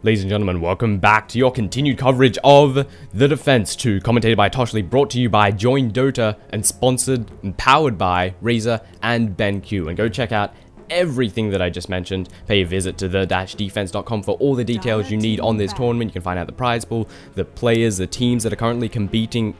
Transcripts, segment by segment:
Ladies and gentlemen, welcome back to your continued coverage of The Defense 2, commentated by Toshley, brought to you by joinDOTA, and sponsored and powered by Razer and BenQ. And go check out everything that I just mentioned. Pay a visit to the-defense.com for all the details you need on this tournament. You can find out the prize pool, the players, the teams that are currently competing,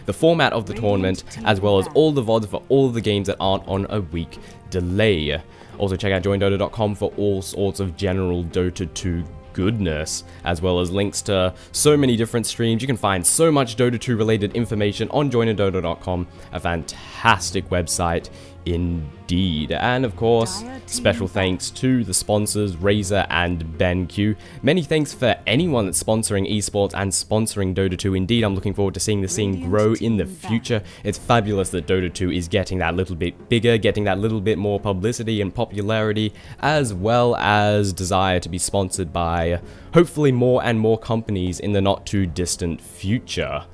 the format of the tournament, as well as all the VODs for all the games that aren't on a week delay. Also check out joinDOTA.com for all sorts of general Dota 2 goodness, as well as links to so many different streams. You can find so much Dota 2 related information on joinDOTA.com, a fantastic website indeed. And of course, special thanks to the sponsors Razer and BenQ. Many thanks for anyone that's sponsoring esports and sponsoring Dota 2. Indeed, I'm looking forward to seeing the scene grow in the future. It's fabulous that Dota 2 is getting that little bit bigger, getting that little bit more publicity and popularity, as well as desire to be sponsored by hopefully more and more companies in the not too distant future.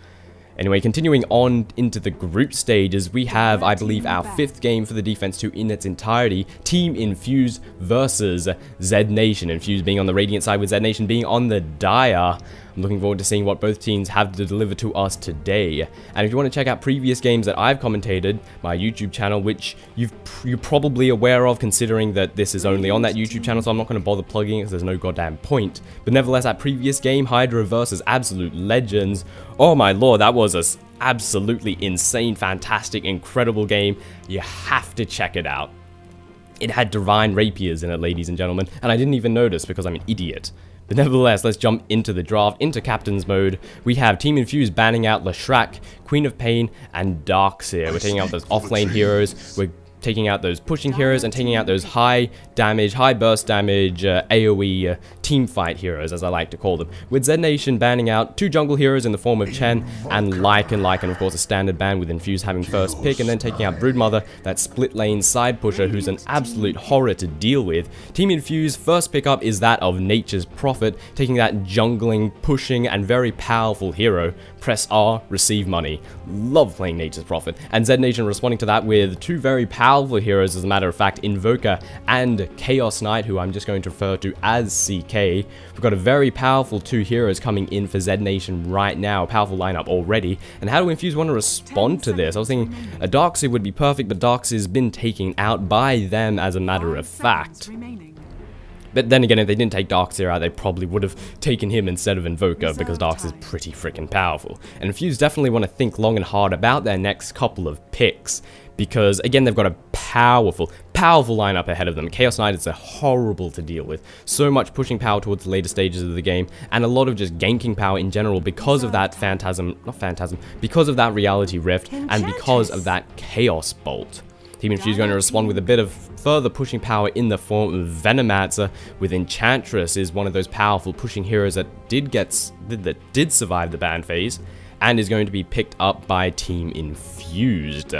Anyway, continuing on into the group stages, we have, I believe, our 5th game for the Defense 2 in its entirety. Team Infused versus zNation. Infused being on the Radiant side with zNation being on the Dire. I'm looking forward to seeing what both teams have to deliver to us today. And if you want to check out previous games that I've commentated, my YouTube channel, which you're probably aware of considering that this is only on that YouTube channel, so I'm not going to bother plugging it because there's no goddamn point. But nevertheless, that previous game, Hydra versus Absolute Legends, oh my lord, that was an absolutely insane, fantastic, incredible game. You have to check it out. It had divine rapiers in it, ladies and gentlemen, and I didn't even notice because I'm an idiot. But nevertheless, let's jump into the draft, into Captain's mode. We have Team Infused banning out Leshrac, Queen of Pain, and Darkseer. We're taking out those offlane heroes. We're taking out those pushing heroes and taking out those high damage, high burst damage, AoE team fight heroes, as I like to call them. With zNation banning out 2 jungle heroes in the form of Chen and Lycan, of course a standard ban with Infused having first pick, and then taking out Broodmother, that split lane side pusher who's an absolute horror to deal with. Team Infused first pickup is that of Nature's Prophet, taking that jungling, pushing, and very powerful hero. Press R, receive money. Love playing Nature's Prophet. And zNation responding to that with 2 very powerful heroes, as a matter of fact, Invoker and Chaos Knight, who I'm just going to refer to as CK. We've got a very powerful 2 heroes coming in for zNation right now, a powerful lineup already. And how do Infused want to respond to this? I was thinking a Darkseer would be perfect, but Darkseer's been taken out by them, as a matter of fact. But then again, if they didn't take Darkseer out, they probably would have taken him instead of Invoker, because Darkseer's pretty freaking powerful. And Infused definitely want to think long and hard about their next couple of picks, because again, they've got a powerful lineup ahead of them. Chaos Knight is horrible to deal with. So much pushing power towards the later stages of the game, and a lot of just ganking power in general because of that because of that Reality Rift, and because of that Chaos Bolt. Team Infused going to respond with a bit of further pushing power in the form of Venomancer, with Enchantress is one of those powerful pushing heroes that did survive the ban phase, and is going to be picked up by Team Infused.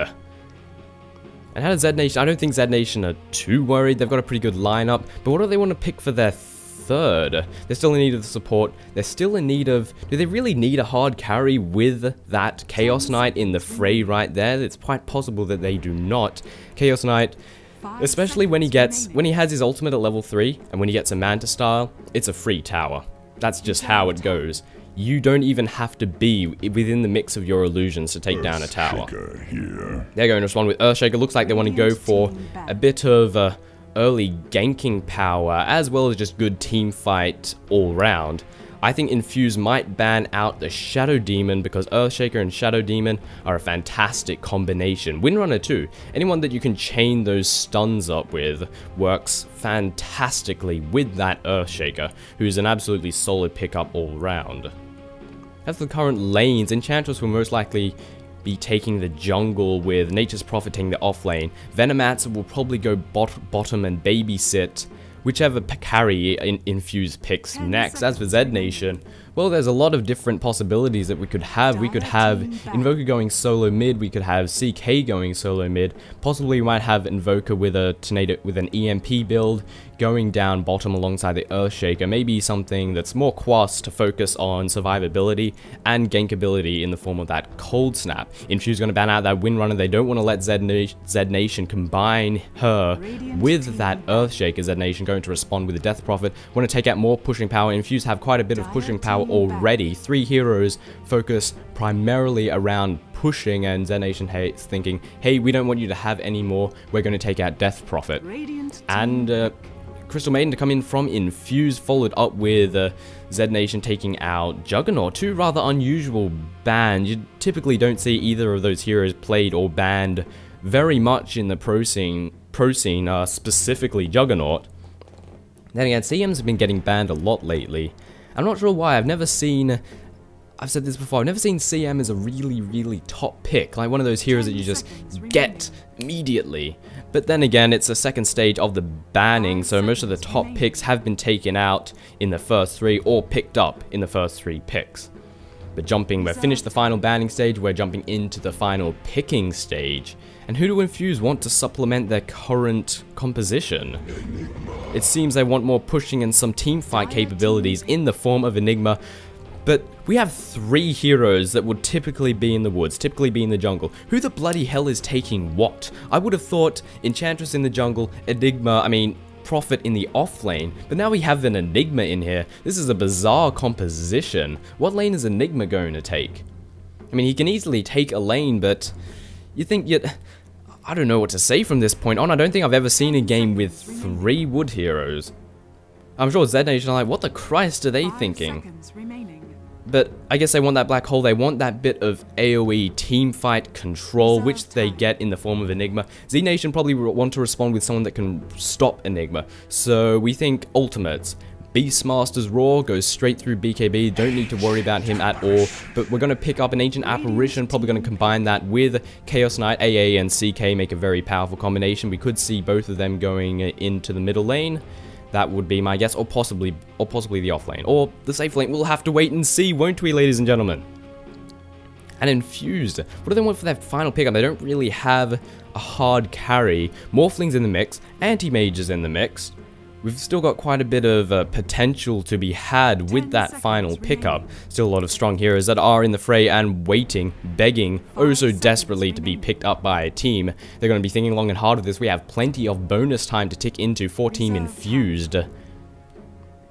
And how does zNation? I don't think zNation are too worried. They've got a pretty good lineup, but what do they want to pick for their third? They're still in need of the support. They're still in need of... Do they really need a hard carry with that Chaos Knight in the fray right there? It's quite possible that they do not. Chaos Knight, especially when he has his ultimate at level 3, and when he gets a Manta style, it's a free tower. That's just how it goes. You don't even have to be within the mix of your illusions to take down a tower. They're going to respond with Earthshaker. Looks like they want to go for a bit of early ganking power, as well as just good team fight all round. I think Infused might ban out the Shadow Demon, because Earthshaker and Shadow Demon are a fantastic combination. Windrunner too. Anyone that you can chain those stuns up with works fantastically with that Earthshaker, who's an absolutely solid pickup all round. As for the current lanes, Enchantress will most likely be taking the jungle, with Nature's Prophet taking the off lane. Venomancer will probably go bottom and babysit whichever carry Infused picks next. As for zNation, Well, there's a lot of different possibilities that we could have. We could have Invoker going solo mid, we could have CK going solo mid, possibly we might have Invoker with a Tornado with an EMP build going down bottom alongside the Earthshaker, maybe something that's more quas to focus on survivability and gankability in the form of that Cold Snap. Infused going to ban out that Windrunner. They don't want to let zNation combine her with that Earthshaker. zNation going to respond with the Death Prophet. Want to take out more pushing power. Infused have quite a bit of pushing power already. 3 heroes focus primarily around pushing, and zNation hates thinking, hey, we don't want you to have any more, we're going to take out Death Prophet. And Crystal Maiden to come in from Infused, followed up with zNation taking out Juggernaut. 2 rather unusual bans. You typically don't see either of those heroes played or banned very much in the pro scene, specifically Juggernaut. Then again, CMs have been getting banned a lot lately. I'm not sure why. I've said this before, I've never seen CM as a really top pick, like one of those heroes that you just get immediately. But then again, it's the second stage of the banning, so most of the top picks have been taken out in the first 3 or picked up in the first 3 picks. But we've finished the final banning stage, we're jumping into the final picking stage. And who do Infuse want to supplement their current composition? It seems they want more pushing and some teamfight capabilities in the form of Enigma. But we have 3 heroes that would typically be in the woods, typically be in the jungle. Who the bloody hell is taking what? I would have thought Enchantress in the jungle, Prophet in the off lane, but now we have an Enigma in here. This is a bizarre composition. What lane is Enigma going to take? I mean, he can easily take a lane, but you think I don't know what to say from this point on. I don't think I've ever seen a game with 3 wood heroes. I'm sure zNation are like, what the Christ are they thinking? But I guess they want that black hole, they want that bit of AoE teamfight control, which they get in the form of Enigma. zNation probably want to respond with someone that can stop Enigma. So we think ultimates. Beastmaster's Roar goes straight through BKB, don't need to worry about him at all. But we're going to pick up an Ancient Apparition, probably going to combine that with Chaos Knight, AA and CK, make a very powerful combination. We could see both of them going into the middle lane. That would be my guess, or possibly the off lane, or the safe lane. We'll have to wait and see, won't we, ladies and gentlemen? And Infused, what do they want for their final pickup? They don't really have a hard carry. Morphling's in the mix, Anti-Mage is in the mix. We've still got quite a bit of potential to be had with that final pickup. Still a lot of strong heroes that are in the fray and waiting, begging, oh so desperately to be picked up by a team. They're going to be thinking long and hard of this. We have plenty of bonus time to tick into for Team Infused.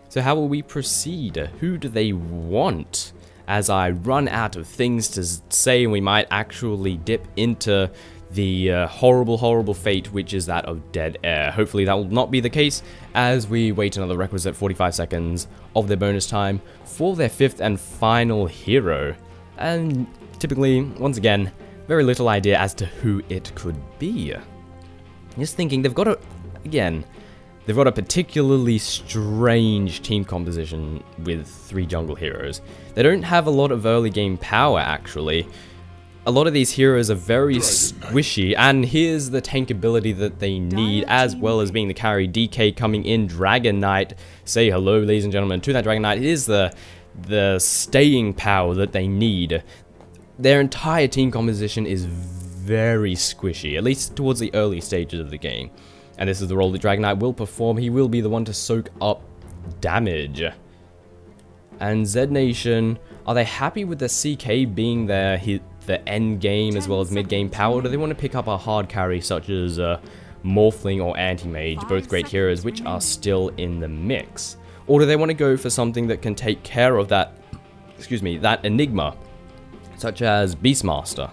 So how will we proceed? Who do they want? As I run out of things to say, we might actually dip into the horrible fate, which is that of dead air. Hopefully that will not be the case, as we wait another requisite 45 seconds of their bonus time for their 5th and final hero. And typically, once again, very little idea as to who it could be. Just thinking, they've got a particularly strange team composition with 3 jungle heroes. They don't have a lot of early game power, actually. A lot of these heroes are very squishy, and here's the tank ability that they need, as well as being the carry. DK coming in, Dragon Knight. Say hello, ladies and gentlemen, to that Dragon Knight. It is the staying power that they need. Their entire team composition is very squishy, at least towards the early stages of the game. And this is the role that Dragon Knight will perform. He will be the one to soak up damage. And zNation, are they happy with the CK being the end game as well as mid game power? Or do they want to pick up a hard carry such as Morphling or Anti-Mage, both great heroes which are still in the mix? Or do they want to go for something that can take care of that, that Enigma, such as Beastmaster?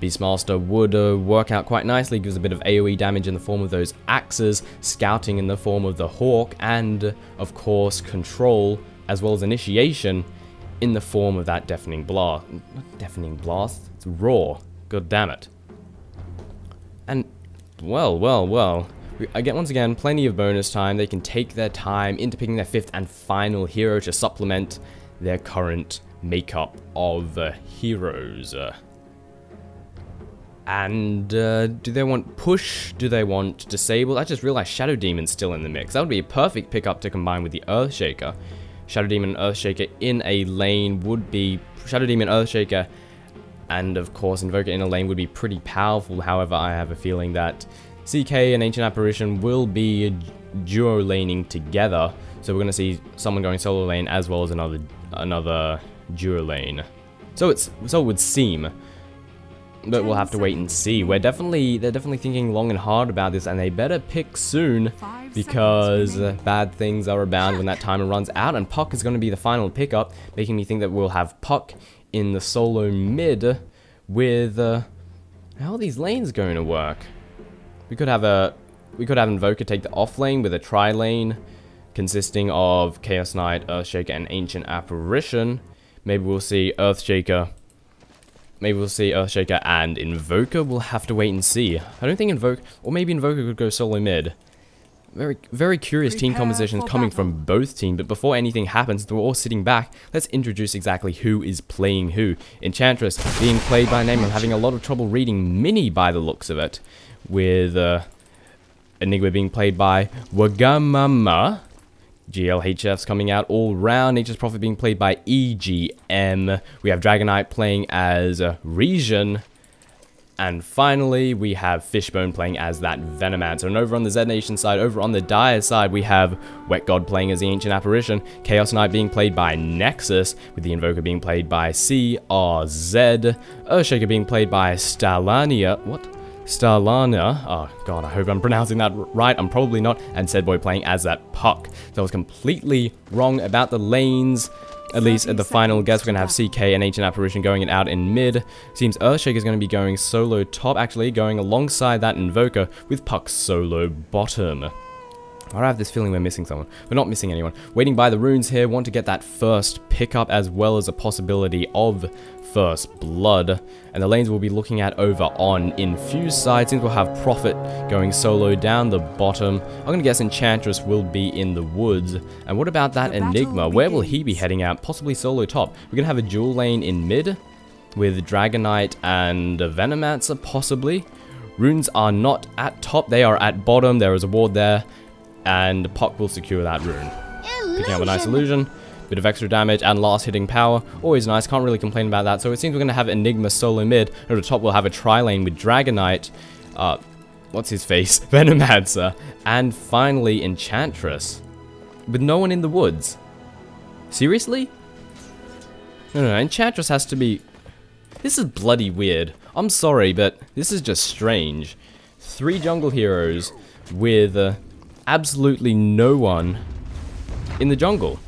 Beastmaster would work out quite nicely, gives a bit of AoE damage in the form of those axes, scouting in the form of the Hawk, and of course control as well as initiation in the form of that Deafening Blast. Not Deafening Blast, it's Roar. God damn it. And, well. Again, once again, plenty of bonus time. They can take their time into picking their 5th and final hero to supplement their current makeup of heroes. And do they want push? Do they want disable? I just realized Shadow Demon's still in the mix. That would be a perfect pickup to combine with the Earthshaker. Shadow Demon and Earthshaker in a lane would be... Shadow Demon, Earthshaker, and of course Invoker in a lane would be pretty powerful. However, I have a feeling that CK and Ancient Apparition will be duo laning together. So we're going to see someone going solo lane as well as another duo lane. So it would seem. But we'll have to wait and see. They're definitely thinking long and hard about this, and they better pick soon because bad things are abound when that timer runs out, and Puck is going to be the final pickup, making me think that we'll have Puck in the solo mid with how are these lanes going to work? We could have Invoker take the off lane with a tri lane consisting of Chaos Knight, Earthshaker, and Ancient Apparition. Maybe we'll see Earthshaker and Invoker. We'll have to wait and see. I don't think Invoker, or maybe Invoker could go solo mid. Very curious team compositions coming from both teams, but before anything happens, we're all sitting back. Let's introduce exactly who is playing who. Enchantress being played by name. I'm having a lot of trouble reading Mini by the looks of it. With Enigma being played by Wagamama. GLHFs coming out all round. Nature's Prophet being played by EGM. We have Dragonite playing as Region. And finally, we have Fishbone playing as that Venomancer. And over on the zNation side, over on the Dire side, we have Wet God playing as the Ancient Apparition. Chaos Knight being played by Nexus, with the Invoker being played by CRZ. Earthshaker being played by Stalania. What? Starlana, oh god, I hope I'm pronouncing that right, I'm probably not, and Zedboy playing as that Puck. So I was completely wrong about the lanes, at least at the final guess. We're going to have CK and Ancient Apparition going it out in mid. Seems Earthshaker is going to be going solo top, actually, going alongside that Invoker with Puck solo bottom. I have this feeling we're missing someone. We're not missing anyone. Waiting by the runes here, want to get that first pickup as well as a possibility of first blood. And the lanes we'll be looking at over on Infused side, since we'll have Prophet going solo down the bottom. I'm going to guess Enchantress will be in the woods. And what about that Enigma? Where will he be heading out? Possibly solo top. We're going to have a dual lane in mid with Dragonite and Venomancer, possibly. Runes are not at top, they are at bottom. There is a ward there. And Puck will secure that rune. Picking up a nice illusion. Bit of extra damage and last hitting power. Always nice, can't really complain about that. So it seems we're going to have Enigma solo mid. At the top we'll have a tri-lane with Dragonite. What's his face? Venomancer. And finally Enchantress. With no one in the woods. Seriously? No, Enchantress has to be... This is bloody weird. I'm sorry, but this is just strange. 3 jungle heroes with... absolutely no one in the jungle.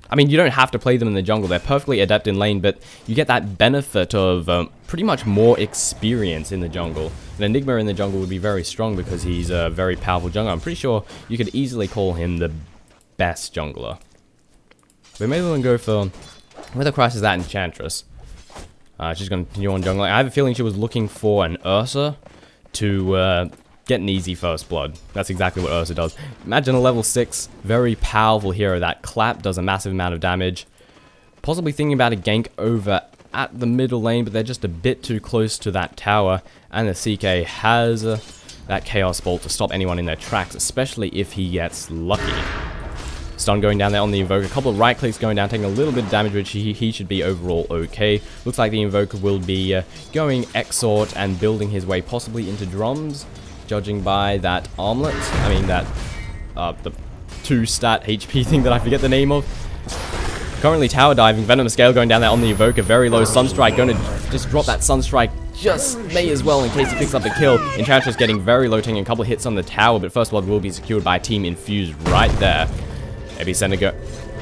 I mean, you don't have to play them in the jungle. They're perfectly adept in lane, but you get that benefit of pretty much more experience in the jungle. An Enigma in the jungle would be very strong because he's a very powerful jungler. I'm pretty sure you could easily call him the best jungler. But maybe we'll go for... Where the Christ is that Enchantress? She's going to continue on jungling. I have a feeling she was looking for an Ursa to... get an easy first blood. That's exactly what Ursa does. Imagine a level 6, very powerful hero. That clap does a massive amount of damage. Possibly thinking about a gank over at the middle lane, but they're just a bit too close to that tower. And the CK has that Chaos Bolt to stop anyone in their tracks, especially if he gets lucky. Stun going down there on the Invoker. A couple of right clicks going down, taking a little bit of damage, which he should be overall okay. Looks like the Invoker will be going Exort and building his way possibly into drums. Judging by that armlet, I mean that, the 2-stat HP thing that I forget the name of. Currently tower diving, Venomous Scale going down there on the Evoker, very low Sunstrike, going to just drop that Sunstrike, just may as well in case he picks up the kill. Enchantress getting very low, taking a couple of hits on the tower, but first blood will be secured by Team Infused right there. Epicenter go,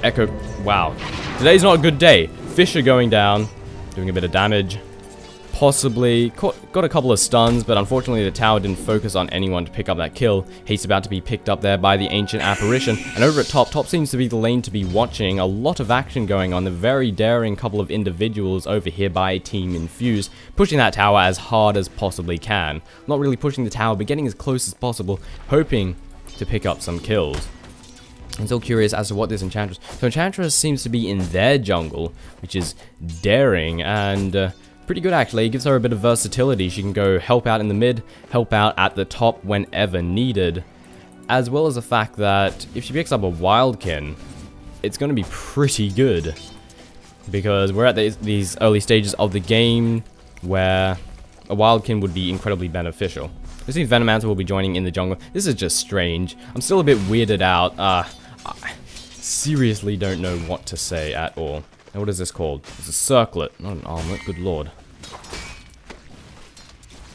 Echo, wow. Today's not a good day. Fisher going down, doing a bit of damage. Possibly got a couple of stuns, but unfortunately the tower didn't focus on anyone to pick up that kill. He's about to be picked up there by the Ancient Apparition. And over at top seems to be the lane to be watching. A lot of action going on. The very daring couple of individuals over here by Team Infused, pushing that tower as hard as possibly can. Not really pushing the tower, but getting as close as possible, hoping to pick up some kills. I'm still curious as to what this Enchantress... So Enchantress seems to be in their jungle, which is daring and... pretty good actually. It gives her a bit of versatility. She can go help out in the mid, help out at the top whenever needed. As well as the fact that if she picks up a Wildkin, it's going to be pretty good. Because we're at these early stages of the game where a Wildkin would be incredibly beneficial. This means Venomancer will be joining in the jungle. This is just strange. I'm still a bit weirded out. I seriously don't know what to say at all. Now, what is this called? It's a circlet, not an armlet. Good lord.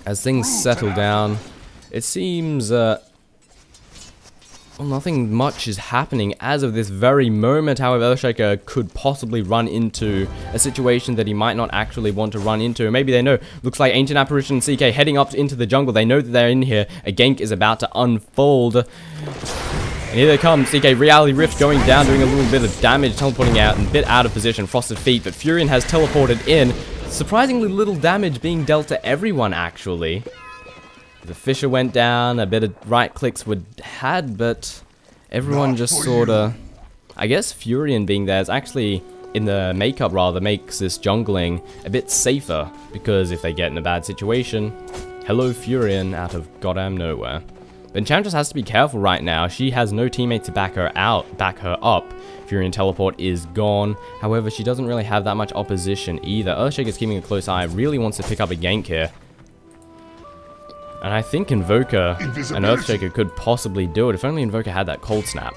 As things settle down, it seems, well, nothing much is happening as of this very moment. However, Earthshaker could possibly run into a situation that he might not actually want to run into. Maybe they know. Looks like Ancient Apparition and CK heading up into the jungle. They know that they're in here. A gank is about to unfold. And here they come. CK Reality Rift going down, doing a little bit of damage, teleporting out and a bit out of position. Frosted Feet, but Furion has teleported in. Surprisingly little damage being dealt to everyone, actually. The Fisher went down, a bit of right clicks were had, but everyone just sorta... I guess Furion being there is actually, in the makeup rather, makes this jungling a bit safer. Because if they get in a bad situation, hello Furion out of goddamn nowhere. The Enchantress has to be careful right now. She has no teammate to back her up. Furion teleport is gone. However, she doesn't really have that much opposition either. Earthshaker's keeping a close eye, really wants to pick up a gank here. And I think Invoker and Earthshaker could possibly do it, if only Invoker had that cold snap.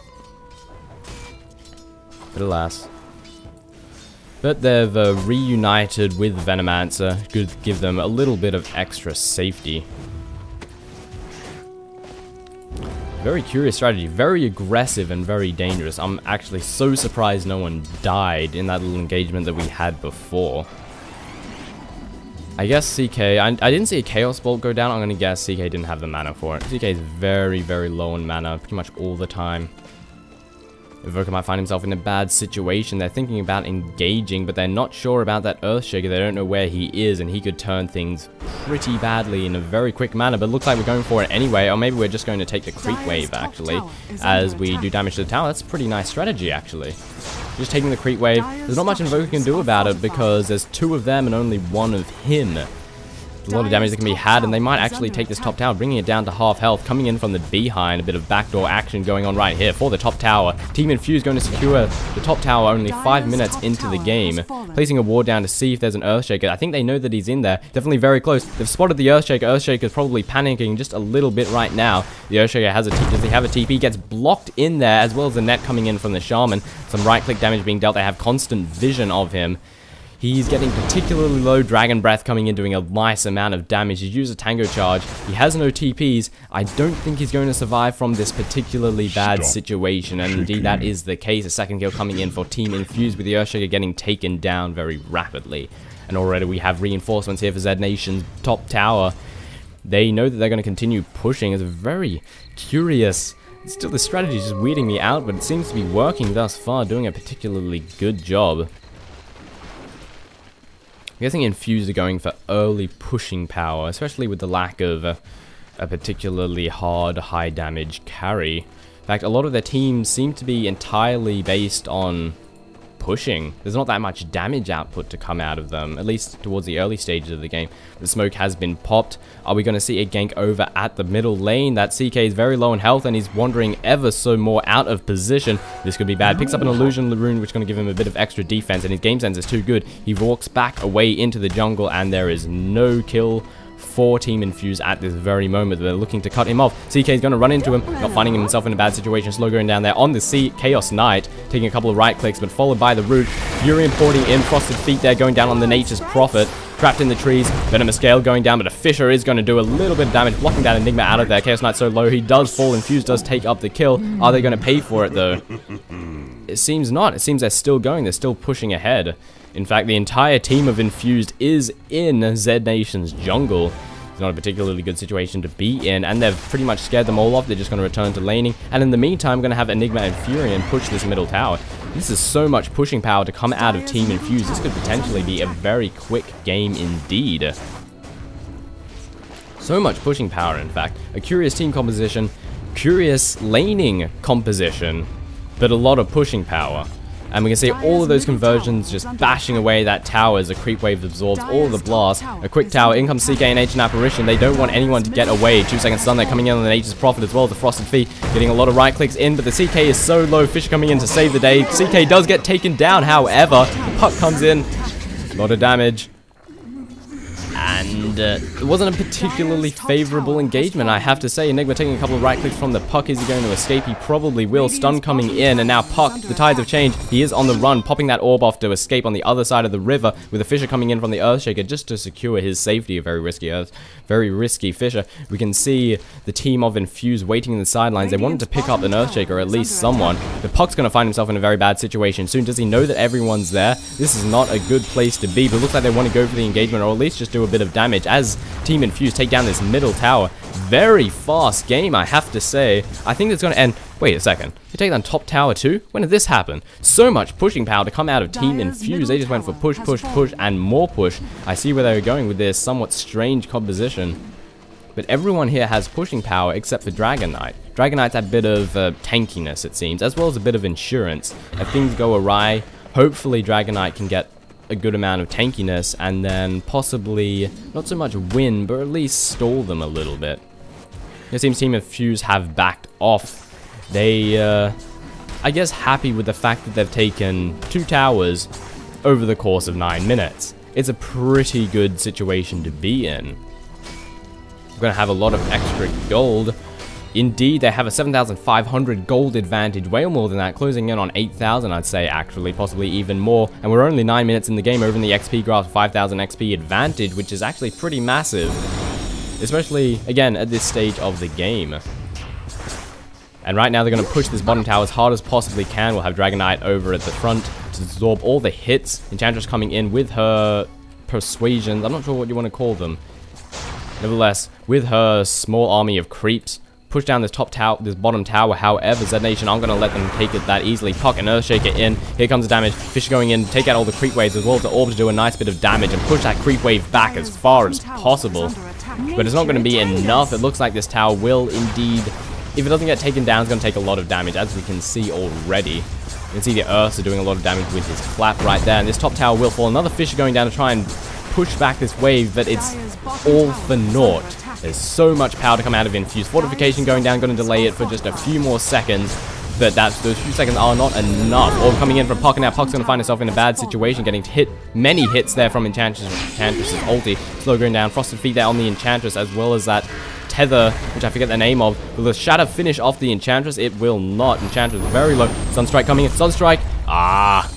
But alas. But they've reunited with Venomancer, could give them a little bit of extra safety. Very curious strategy, very aggressive and very dangerous. I'm actually so surprised no one died in that little engagement that we had before. I guess CK, I didn't see a Chaos Bolt go down. I'm going to guess CK didn't have the mana for it. CK is very, very low on mana, pretty much all the time. Invoker might find himself in a bad situation. They're thinking about engaging, but they're not sure about that Earthshaker. They don't know where he is, and he could turn things pretty badly in a very quick manner. But it looks like we're going for it anyway, or maybe we're just going to take the creep wave, actually, as we do damage to the tower. That's a pretty nice strategy, actually. Just taking the creep wave. There's not much Invoker can do about it, because there's two of them and only one of him. A lot of damage that can be had, and they might actually take this top tower, bringing it down to half health, coming in from the behind. A bit of backdoor action going on right here for the top tower. Team Infused going to secure the top tower only 5 minutes into the game, placing a ward down to see if there's an Earthshaker. I think they know that he's in there, definitely very close. They've spotted the Earthshaker. Earthshaker's probably panicking just a little bit right now. The Earthshaker has a TP. Does he have a TP? Gets blocked in there, as well as the net coming in from the Shaman. Some right click damage being dealt. They have constant vision of him. He's getting particularly low Dragon Breath coming in, doing a nice amount of damage. He's used a Tango Charge. He has no TPs. I don't think he's going to survive from this particularly bad situation. And indeed, that is the case. A second kill coming in for Team Infused, with the Earthshaker getting taken down very rapidly. And already we have reinforcements here for zNation's top tower. They know that they're going to continue pushing. It's very curious. Still, the strategy is just weirding me out, but it seems to be working thus far, doing a particularly good job. I'm guessing Infused are going for early pushing power, especially with the lack of a particularly hard, high damage carry. In fact, a lot of their teams seem to be entirely based on pushing. There's not that much damage output to come out of them, at least towards the early stages of the game. The smoke has been popped. Are we going to see a gank over at the middle lane? That CK is very low in health, and he's wandering ever so more out of position. This could be bad. Picks up an illusion rune, which is going to give him a bit of extra defense, and his game sense is too good. He walks back away into the jungle, and there is no kill for Team Infused at this very moment. They're looking to cut him off. CK is going to run into him, not finding himself in a bad situation. Slow going down there on the Chaos Knight, taking a couple of right clicks, but followed by the root. Furion porting in, Frosted Feet there, going down on the Nature's Prophet. Trapped in the trees, Venomous Scale going down, but a Fisher is going to do a little bit of damage, blocking that Enigma out of there. Chaos Knight so low, he does fall. Infused does take up the kill. Are they going to pay for it, though? It seems not. It seems they're still going. They're still pushing ahead. In fact, the entire team of Infused is in zNation's jungle. It's not a particularly good situation to be in, and they've pretty much scared them all off. They're just going to return to laning, and in the meantime, going to have Enigma and Furion push this middle tower. This is so much pushing power to come out of Team Infused. This could potentially be a very quick game indeed. So much pushing power, in fact. A curious team composition, curious laning composition, but a lot of pushing power. And we can see all of those conversions just bashing away that tower as a creep wave absorbs all of the blast. A quick tower, in comes CK and Ancient Apparition. They don't want anyone to get away. 2 seconds stun, they're coming in on the Nature's Prophet as well as the Frosted Feet. Getting a lot of right clicks in, but the CK is so low. Fisher coming in to save the day. CK does get taken down, however, the puck comes in. A lot of damage. And it wasn't a particularly favorable engagement, I have to say. Enigma taking a couple of right clicks from the puck. Is he going to escape? He probably will. Stun coming in, and now Puck, the tides have changed. He is on the run, popping that orb off to escape on the other side of the river, with a Fisher coming in from the Earthshaker just to secure his safety. A very risky Fisher. We can see the team of Infused waiting in the sidelines. They wanted to pick up an Earthshaker, or at least someone. The Puck's going to find himself in a very bad situation soon. Does he know that everyone's there? This is not a good place to be, but it looks like they want to go for the engagement, or at least just do a bit of damage as Team Infused take down this middle tower. Very fast game, I have to say. I think it's going to end. Wait a second. They take down top tower too? When did this happen? So much pushing power to come out of Team Infused. They just went for push, push, push, and more push. I see where they were going with this somewhat strange composition. But everyone here has pushing power except for Dragon Knight. Dragon Knight's a bit of tankiness, it seems, as well as a bit of insurance. If things go awry, hopefully Dragon Knight can get a good amount of tankiness and then possibly not so much win, but at least stall them a little bit. It seems Team Infused have backed off. They, I guess, happy with the fact that they've taken 2 towers over the course of 9 minutes. It's a pretty good situation to be in. We're going to have a lot of extra gold. Indeed, they have a 7,500 gold advantage, way more than that, closing in on 8,000, I'd say, actually, possibly even more. And we're only 9 minutes in the game over in the XP graph, 5,000 XP advantage, which is actually pretty massive, especially, again, at this stage of the game. And right now, they're going to push this bottom tower as hard as possibly can. We'll have Dragon Knight over at the front to absorb all the hits. Enchantress coming in with her persuasions. I'm not sure what you want to call them. Nevertheless, with her small army of creeps, push down this top tower, this bottom tower. However, zNation aren't going to let them take it that easily. Puck and Earthshaker in. Here comes the damage. Fish going in, take out all the creep waves as well as the orbs, do a nice bit of damage and push that creep wave back as far as possible. But it's not going to be enough. It looks like this tower will indeed, if it doesn't get taken down, it's going to take a lot of damage, as we can see already. You can see the Earths are doing a lot of damage with his clap right there. And this top tower will fall. Another Fish going down to try and push back this wave, but it's all for naught. There's so much power to come out of Infused. Fortification going down, going to delay it for just a few more seconds, but those few seconds are not enough. Orb coming in from Puck, and now Puck's going to find himself in a bad situation, getting hit, many hits there from Enchantress's ulti. Slow going down, Frosted Feet there on the Enchantress, as well as that tether, which I forget the name of. Will the Shatter finish off the Enchantress? It will not. Enchantress very low. Sunstrike coming in. Sunstrike. Ah,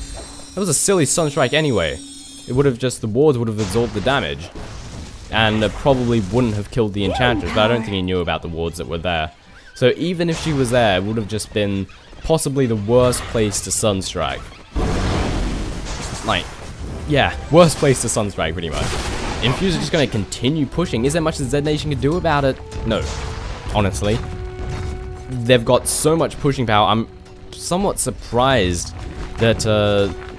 that was a silly Sunstrike anyway. It would have just, the wards would have absorbed the damage. And probably wouldn't have killed the Enchantress, but I don't think he knew about the wards that were there. So even if she was there, it would have just been possibly the worst place to Sunstrike. Like, yeah, worst place to Sunstrike pretty much. Infused is just going to continue pushing. Is there much that zNation can do about it? No, honestly. They've got so much pushing power. I'm somewhat surprised that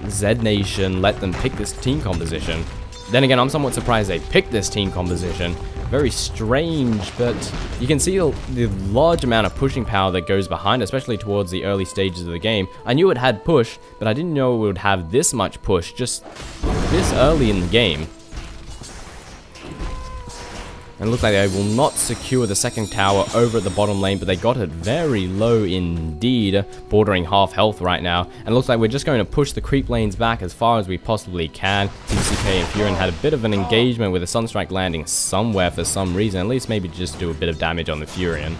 zNation let them pick this team composition. Then again, I'm somewhat surprised they picked this team composition. Very strange, but you can see the large amount of pushing power that goes behind, especially towards the early stages of the game. I knew it had push, but I didn't know it would have this much push just this early in the game. And it looks like they will not secure the second tower over at the bottom lane, but they got it very low indeed, bordering half health right now. And it looks like we're just going to push the creep lanes back as far as we possibly can. TCK and Furion had a bit of an engagement with a Sunstrike landing somewhere for some reason, at least maybe just do a bit of damage on the Furion.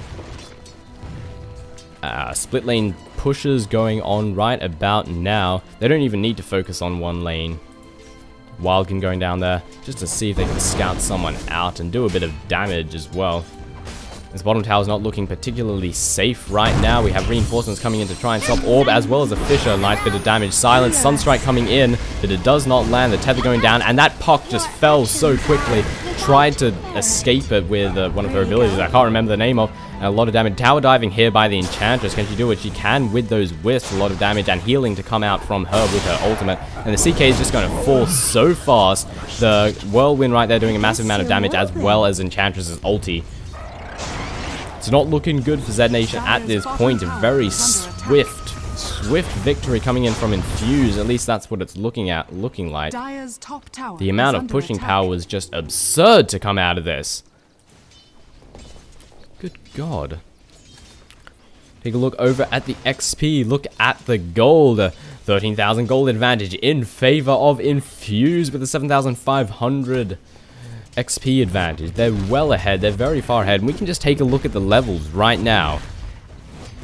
Split lane pushes going on right about now. They don't even need to focus on one lane. Wildkin going down there just to see if they can scout someone out and do a bit of damage as well. This bottom tower is not looking particularly safe right now. We have reinforcements coming in to try and stop Orb, as well as a Fisher. Nice bit of damage. Silence, Sunstrike coming in, but it does not land. The tether going down, and that Puck just fell so quickly. Tried to escape it with one of her abilities I can't remember the name of. And a lot of damage. Tower diving here by the Enchantress. Can she do what she can with those wisps? A lot of damage and healing to come out from her with her ultimate. And the CK is just going to fall so fast. The Whirlwind right there doing a massive amount of damage, as well as Enchantress's ulti. It's not looking good for zNation at this point. A very swift swift victory coming in from Infused. At least that's what it's looking like. Dire's top tower The amount is of under pushing attack. power was just absurd to come out of this. Good God. Take a look over at the XP. Look at the gold. 13,000 gold advantage in favor of Infused with a 7,500 XP advantage. They're well ahead. They're very far ahead. And we can just take a look at the levels right now.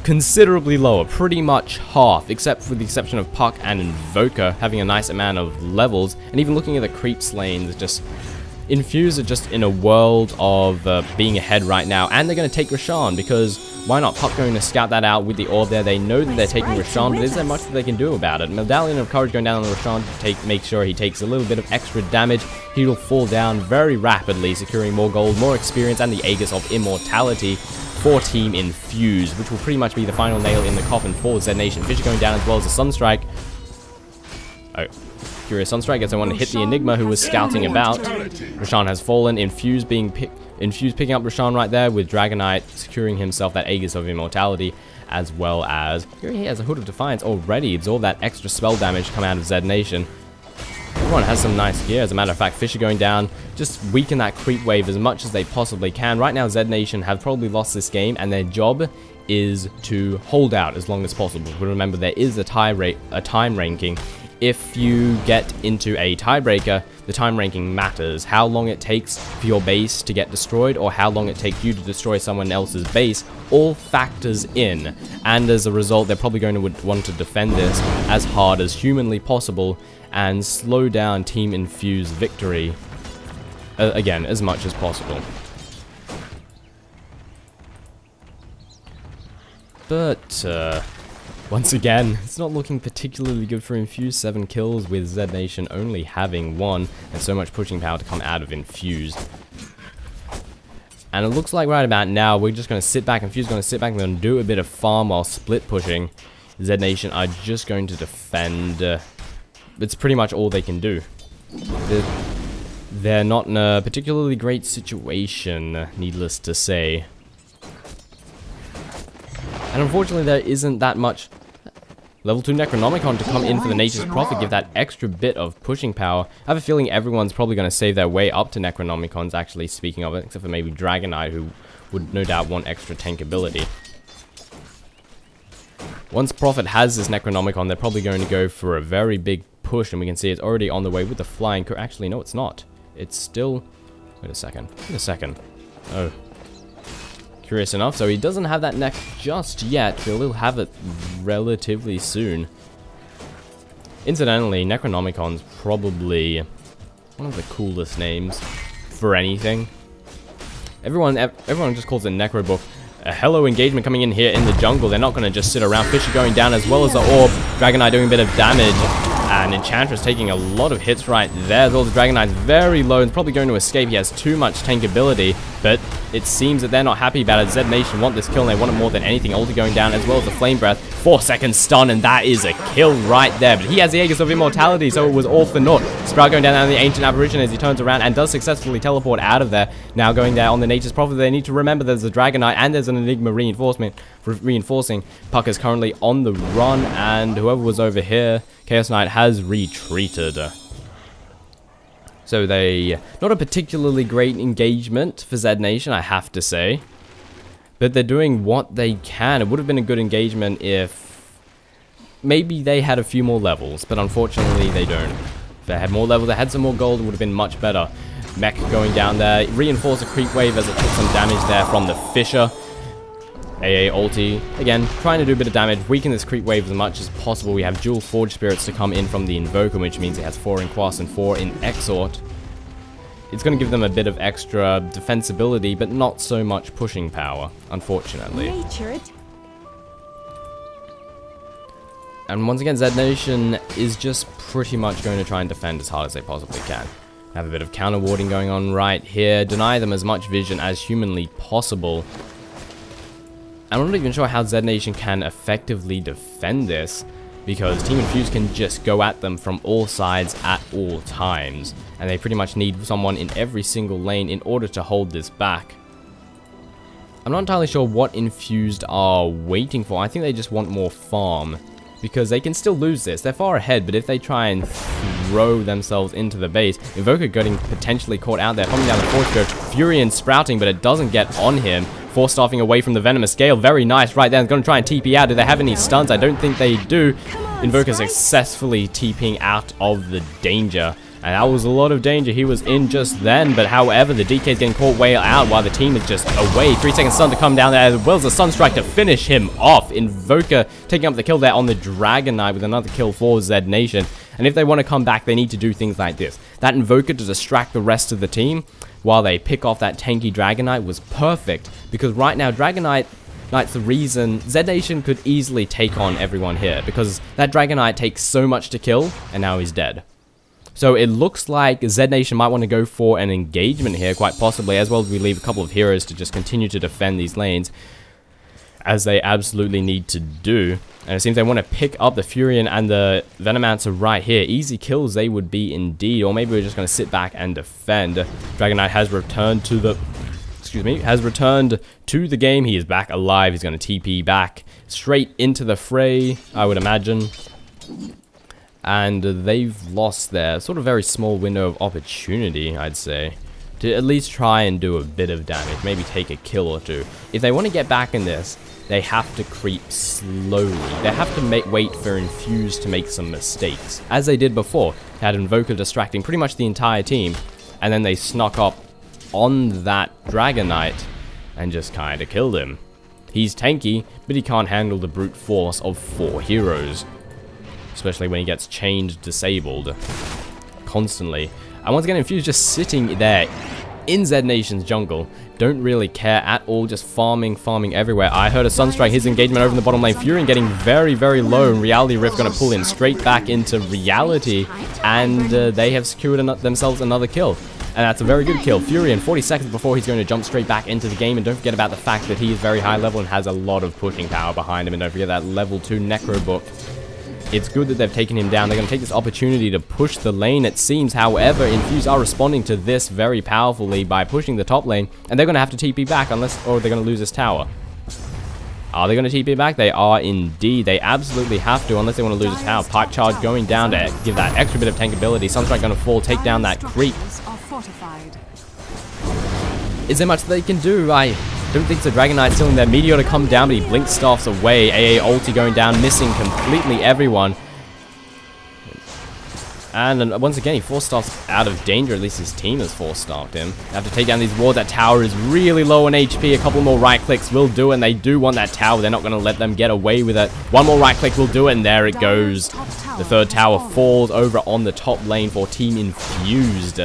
Considerably lower. Pretty much half. Except for the exception of Puck and Invoker having a nice amount of levels. And even looking at the creeps lanes, just... Infused are just in a world of being ahead right now, and they're going to take Roshan, because why not? Puck going to scout that out with the orb there. They know that they're taking Roshan, but is there much that they can do about it? Medallion of Courage going down on Roshan to make sure he takes a little bit of extra damage. He will fall down very rapidly, securing more gold, more experience, and the Aegis of Immortality for Team Infused, which will pretty much be the final nail in the coffin for zNation. Fisher going down as well as a Sunstrike. Oh. Furious Sunstrike gets someone to hit the Enigma who was scouting about. Roshan has fallen. Infused picking up Roshan right there with Dragonite securing himself that Aegis of Immortality, as well as here he has a Hood of Defiance already. Absorb that extra spell damage come out of zNation. Everyone has some nice gear. As a matter of fact, Fisher going down, just weaken that creep wave as much as they possibly can. Right now, zNation have probably lost this game, and their job is to hold out as long as possible. But remember, there is a time ranking. If you get into a tiebreaker, the time ranking matters. How long it takes for your base to get destroyed, or how long it takes you to destroy someone else's base, all factors in. And as a result, they're probably going to want to defend this as hard as humanly possible and slow down Team Infused victory, again, as much as possible. But, once again, it's not looking particularly good for Infused. 7 kills with zNation only having 1, and so much pushing power to come out of Infused. And it looks like right about now, we're just going to sit back. Infused going to sit back and going to do a bit of farm while split pushing. zNation are just going to defend. It's pretty much all they can do. They're not in a particularly great situation, needless to say. And unfortunately, there isn't that much level 2 Necronomicon to come in for the Nature's Prophet, give that extra bit of pushing power. I have a feeling everyone's probably going to save their way up to Necronomicons, actually, speaking of it, except for maybe Dragonite, who would no doubt want extra tank ability. Once Prophet has this Necronomicon, they're probably going to go for a very big push, and we can see it's already on the way with the flying. Actually, no, it's not. It's still... Wait a second. Wait a second. Oh. Curious enough, so he doesn't have that neck just yet, but he'll have it relatively soon. Incidentally, Necronomicon's probably one of the coolest names for anything. Everyone just calls it Necrobook. A hello engagement coming in here in the jungle. They're not going to just sit around. Fisher going down as well as the orb. Dragonite doing a bit of damage. And Enchantress taking a lot of hits right there. As well as Dragonite's very low and probably going to escape. He has too much tank ability. But it seems that they're not happy about it. zNation want this kill and they want it more than anything. Ulti going down as well as the Flame Breath. 4-second stun, and that is a kill right there. But he has the Aegis of Immortality, so it was all for naught. Sprout going down the Ancient Apparition as he turns around and does successfully teleport out of there. Now going there on the Nature's Prophet, they need to remember there's a Dragonite and there's an Enigma reinforcing. Puck is currently on the run, and whoever was over here, Chaos Knight, has retreated. So not a particularly great engagement for zNation, I have to say. But they're doing what they can. It would have been a good engagement if maybe they had a few more levels, but unfortunately they don't. If they had more levels, they had some more gold, it would have been much better. Mech going down there, reinforce a creep wave as it took some damage there from the Fisher. AA ulti, again, trying to do a bit of damage, weaken this creep wave as much as possible. We have dual Forge Spirits to come in from the Invoker, which means it has 4 in Quas and 4 in Exort. It's going to give them a bit of extra defensibility, but not so much pushing power, unfortunately. And once again, zNation is just pretty much going to try and defend as hard as they possibly can. Have a bit of counter warding going on right here, deny them as much vision as humanly possible. I'm not even sure how zNation can effectively defend this, because Team Infused can just go at them from all sides at all times, and they pretty much need someone in every single lane in order to hold this back. I'm not entirely sure what Infused are waiting for. I think they just want more farm. because they can still lose this. They're far ahead, but if they try and throw themselves into the base, Invoker getting potentially caught out there, coming down the Force Ghost, Furion sprouting, but it doesn't get on him. Force staffing away from the Venomous Gale, very nice right there. Going to try and TP out. Do they have any stuns? I don't think they do. Invoker successfully TPing out of the danger. And that was a lot of danger he was in just then, but however, the DK is getting caught way out while the team is just away. 3-second stun to come down there, as well as a Sunstrike to finish him off. Invoker taking up the kill there on the Dragon Knight with another kill for zNation. And if they want to come back, they need to do things like this. That Invoker to distract the rest of the team while they pick off that tanky Dragon Knight was perfect, because right now Dragon Knight's the reason zNation could easily take on everyone here, because that Dragon Knight takes so much to kill, and now he's dead. So it looks like zNation might want to go for an engagement here, quite possibly, as well as we leave a couple of heroes to just continue to defend these lanes, as they absolutely need to do. And it seems they want to pick up the Furion and the Venomancer right here. Easy kills they would be indeed, or maybe we're just going to sit back and defend. Dragon Knight has returned to the... has returned to the game. He is back alive. He's going to TP back straight into the fray, I would imagine. And they've lost their sort of very small window of opportunity, I'd say, to at least try and do a bit of damage, maybe take a kill or two. If they want to get back in this, they have to creep slowly. They have to wait for Infused to make some mistakes, as they did before. They had Invoker distracting pretty much the entire team, and then they snuck up on that Dragon Knight and just kind of killed him. He's tanky, but he can't handle the brute force of 4 heroes. Especially when he gets chained, disabled constantly. And once again, Infused just sitting there in zNation's jungle. Don't really care at all, just farming everywhere. I heard a Sunstrike, his engagement over in the bottom lane. Furion getting very, very low, and Reality Rift going to pull him straight back into reality. And they have secured themselves another kill. And that's a very good kill. Furion, 40 seconds before he's going to jump straight back into the game. And don't forget about the fact that he is very high level and has a lot of pushing power behind him. And don't forget that level 2 Necro book. It's good that they've taken him down. They're going to take this opportunity to push the lane, it seems. However, Infused are responding to this very powerfully by pushing the top lane. And they're going to have to TP back, or they're going to lose this tower. Are they going to TP back? They are indeed. They absolutely have to, unless they want to lose a tower. Pipe Charge going down to give that extra bit of tankability. Sunstrike going to fall, take down that creep. Is there much they can do? I don't think so. Dragon Knight still in there. Meteor to come down, but he blink staffs away. AA ulti going down, missing completely everyone. And once again, he force staffs out of danger. At least his team has force staffed him. They have to take down these wards. That tower is really low on HP. A couple more right clicks will do it, and they do want that tower. They're not going to let them get away with it. One more right click will do it, and there it goes. The third tower falls over on the top lane for Team Infused.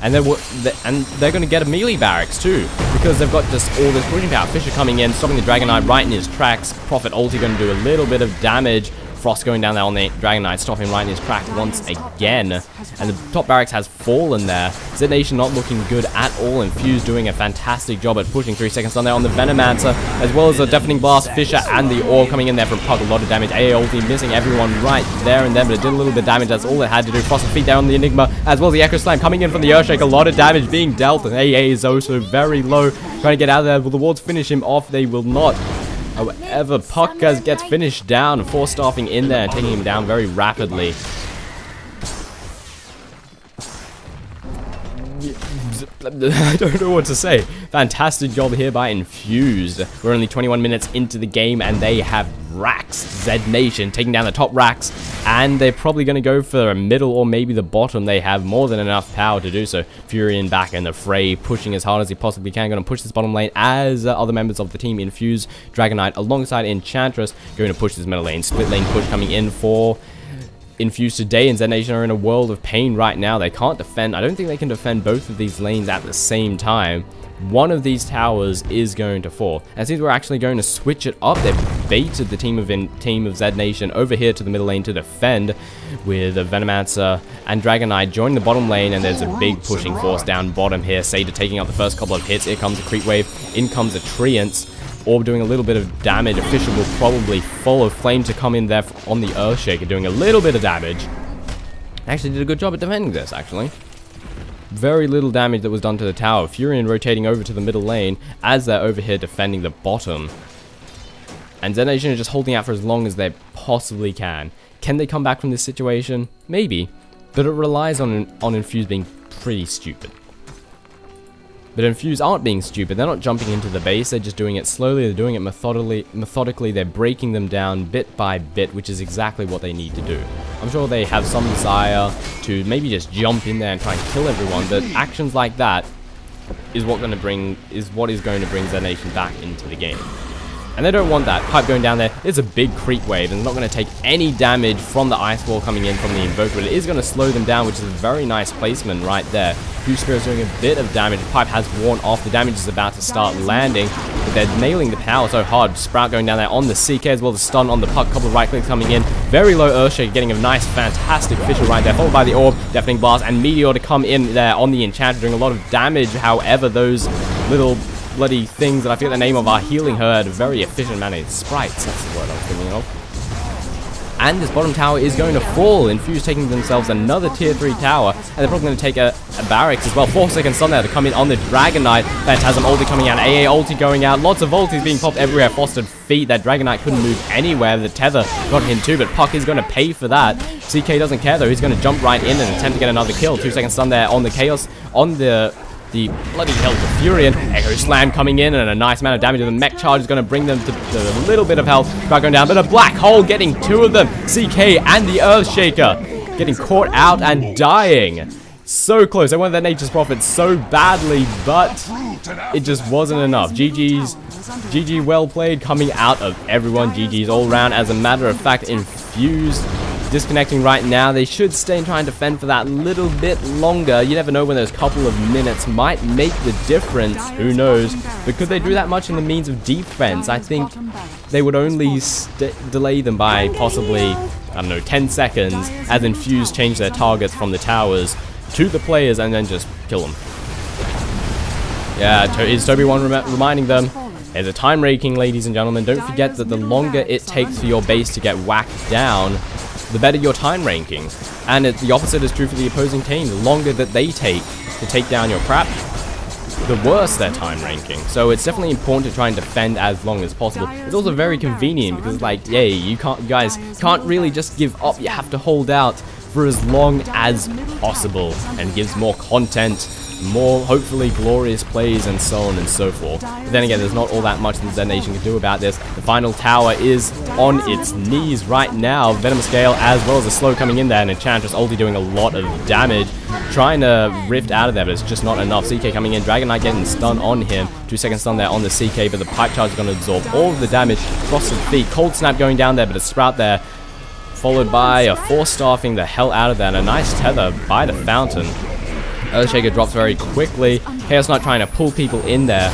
And they're going to get a melee barracks too, because they've got just all this pushing power. Fisher coming in, stopping the Dragon Knight right in his tracks. Prophet ulti going to do a little bit of damage. Frost going down there on the Dragon Knight, stopping right in his tracks once again. And the top barracks has fallen there. zNation not looking good at all. Infused doing a fantastic job at pushing. 3 seconds on there on the Venomancer, as well as the Deafening Blast. Fisher and the Orb coming in there for a lot of damage. AA ulti missing everyone right there and then, but it did a little bit of damage. That's all it had to do. Frosted feet down on the Enigma, as well as the Echo Slam coming in from the Earthshake. A lot of damage being dealt, and AA is also very low. Trying to get out of there. Will the wards finish him off? They will not. However, Puckers gets finished down, force staffing in there and taking him down very rapidly. I don't know what to say. Fantastic job here by Infused. We're only 21 minutes into the game and they have racks. zNation taking down the top racks, and they're probably going to go for a middle or maybe the bottom. They have more than enough power to do so. Furion back in the fray, pushing as hard as he possibly can. Going to push this bottom lane as other members of the team Infused, Dragon Knight alongside Enchantress going to push this middle lane. Split lane push coming in for Infused today, and zNation are in a world of pain right now. They can't defend. I don't think they can defend both of these lanes at the same time. One of these towers is going to fall. And since we're actually going to switch it up, they've baited the team of zNation over here to the middle lane to defend, with a Venomancer and Dragon Knight joining the bottom lane, and there's a big pushing force down bottom here. Seda taking out the first couple of hits. Here comes a creep wave. In comes a Treants. Orb doing a little bit of damage. Official will probably follow Flame to come in there on the Earthshaker, doing a little bit of damage. Actually did a good job at defending this, actually. Very little damage that was done to the tower. Furion rotating over to the middle lane as they're over here defending the bottom. And zNation is just holding out for as long as they possibly can. Can they come back from this situation? Maybe. But it relies on Infused being pretty stupid. But Infused aren't being stupid. They're not jumping into the base. They're just doing it slowly. They're doing it methodically. They're breaking them down bit by bit, which is exactly what they need to do. I'm sure they have some desire to maybe just jump in there and try and kill everyone, but actions like that is what is going to bring zNation back into the game. And they don't want that. Pipe going down there. It's a big creep wave, and they're not going to take any damage from the ice wall coming in from the invoker, but it is going to slow them down, which is a very nice placement right there. Infused is doing a bit of damage. Pipe has worn off. The damage is about to start landing, but they're nailing the power so hard. Sprout going down there on the CK as well as stun on the puck. Couple of right clicks coming in. Very low Earthshaker, getting a nice, fantastic Fissure right there, followed by the Orb, Deafening Blast, and Meteor to come in there on the Enchanter, doing a lot of damage. However, those little bloody things that I forget the name of are healing her at a very efficient manner. It's sprites, that's the word I was thinking of. And this bottom tower is going to fall. Infused taking themselves another tier 3 tower, and they're probably going to take a barracks as well. 4-second stun there to come in on the Dragon Knight. Phantasm ulti coming out, AA ulti going out. Lots of ultis being popped everywhere. Fostered feet. That Dragon Knight couldn't move anywhere. The tether got him too, but Puck is going to pay for that. CK doesn't care though. He's going to jump right in and attempt to get another kill. 2-second stun there on the Chaos, on the bloody hell, the Furion. Echo Slam coming in and a nice amount of damage. The mech charge is going to bring them to a little bit of health. Sprout going down, but a black hole getting 2 of them. CK and the Earthshaker getting caught out and dying. So close. They wanted their Nature's Prophet so badly, but it just wasn't enough. GG well played coming out of everyone. GG's all round. As a matter of fact, Infused disconnecting right now. They should stay and try and defend for that little bit longer. You never know when those couple of minutes might make the difference. Who knows? But could they do that much in the means of defense? I think they would only delay them by possibly, I don't know, 10 seconds as Infused change their targets from the towers to the players and then just kill them. Yeah, is Toby1 reminding them? There's a time raking, ladies and gentlemen. Don't forget that the longer it takes for your base to get whacked down, the better your time ranking. And the opposite is true for the opposing team. The longer that they take to take down your crap, the worse their time ranking. So it's definitely important to try and defend as long as possible. It's also very convenient because, like, yay, you guys can't really just give up. You have to hold out for as long as possible, and gives more content, more hopefully glorious plays, and so on and so forth. But then again, there's not all that much that zNation can do about this. The final tower is on its knees right now. Venom Scale as well as a slow coming in there, and Enchantress ulti doing a lot of damage, trying to rift out of there, but it's just not enough. CK coming in, Dragon Knight getting stun on him. 2-second stun there on the CK, but the Pipe Charge is going to absorb all of the damage. Frosted Feet, Cold Snap going down there, but a Sprout there, followed by a 4-staffing the hell out of that, and a nice tether by the Fountain. Earthshaker drops very quickly. Chaos Knight trying to pull people in there.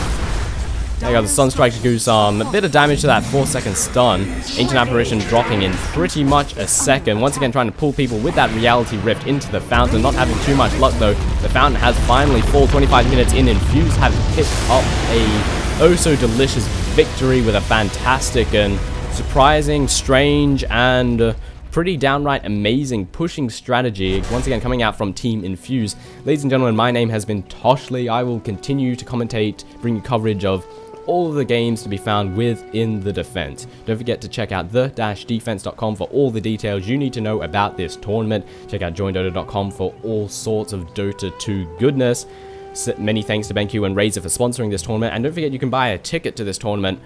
There you go, the Sunstrike to do some a bit of damage to that 4-second stun. Ancient Apparition dropping in pretty much a second. Once again trying to pull people with that Reality Rift into the Fountain. Not having too much luck though. The Fountain has finally fallen. 25 minutes in. Infused have picked up a oh-so-delicious victory with a fantastic and surprising, strange, and pretty downright amazing pushing strategy, once again coming out from Team Infused. Ladies and gentlemen, my name has been Toshley. I will continue to commentate, bring you coverage of all of the games to be found within the defense. Don't forget to check out the-defense.com for all the details you need to know about this tournament. Check out joinDOTA.com for all sorts of Dota 2 goodness. Many thanks to BenQ and Razor for sponsoring this tournament, and don't forget you can buy a ticket to this tournament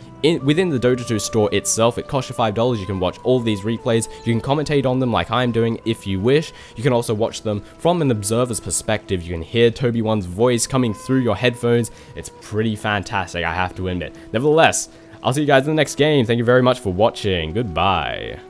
within the Dota 2 store itself. It costs you $5. You can watch all these replays, you can commentate on them like I'm doing if you wish. You can also watch them from an observer's perspective. You can hear Toby1's voice coming through your headphones. It's pretty fantastic, I have to admit. Nevertheless, I'll see you guys in the next game. Thank you very much for watching. Goodbye.